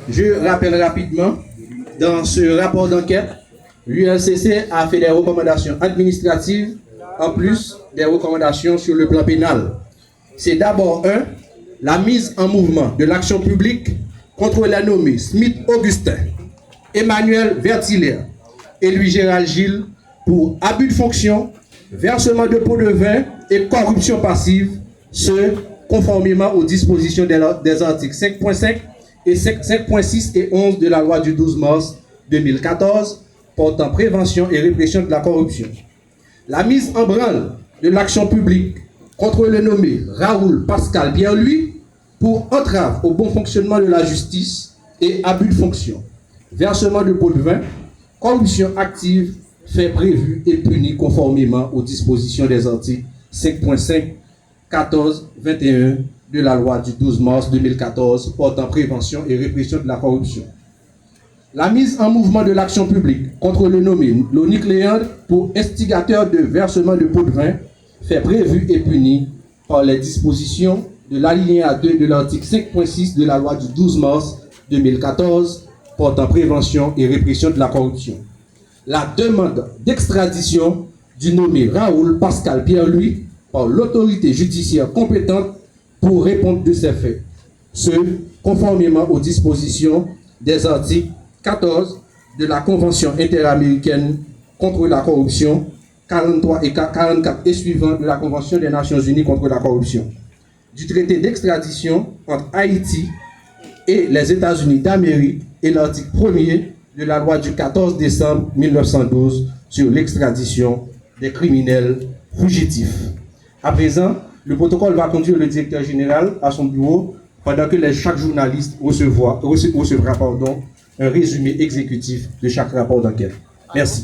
Je rappelle rapidement, dans ce rapport d'enquête, l'ULCC a fait des recommandations administratives en plus des recommandations sur le plan pénal. C'est d'abord la mise en mouvement de l'action publique contre les nommés Smith Augustin, Emmanuel Vertillaire et Louis-Gérald Gilles pour abus de fonction, versement de pots de vin et corruption passive, ce conformément aux dispositions des articles 5.5 et 5.6 et 11 de la loi du 12 mars 2014 portant prévention et répression de la corruption. La mise en branle de l'action publique contre le nommé Raoul Pascal Pierre-Louis pour entrave au bon fonctionnement de la justice et abus de fonction, versement de pots de vin, corruption active, fait prévu et puni conformément aux dispositions des articles 5.5, 14, 21 de la loi du 12 mars 2014 portant prévention et répression de la corruption. La mise en mouvement de l'action publique contre le nommé Lonique Léandre pour instigateur de versement de pots de vin, fait prévu et puni par les dispositions de l'alinéa 2 de l'article 5.6 de la loi du 12 mars 2014 portant prévention et répression de la corruption. La demande d'extradition du nommé Raoul Pascal Pierre-Louis par l'autorité judiciaire compétente pour répondre de ces faits, ce conformément aux dispositions des articles 14 de la Convention interaméricaine contre la corruption, 43 et 44 et suivants de la Convention des Nations Unies contre la corruption, du traité d'extradition entre Haïti et les États-Unis d'Amérique et l'article 1er de la loi du 14 décembre 1912 sur l'extradition des criminels fugitifs. À présent, le protocole va conduire le directeur général à son bureau pendant que chaque journaliste recevra un résumé exécutif de chaque rapport d'enquête. Merci.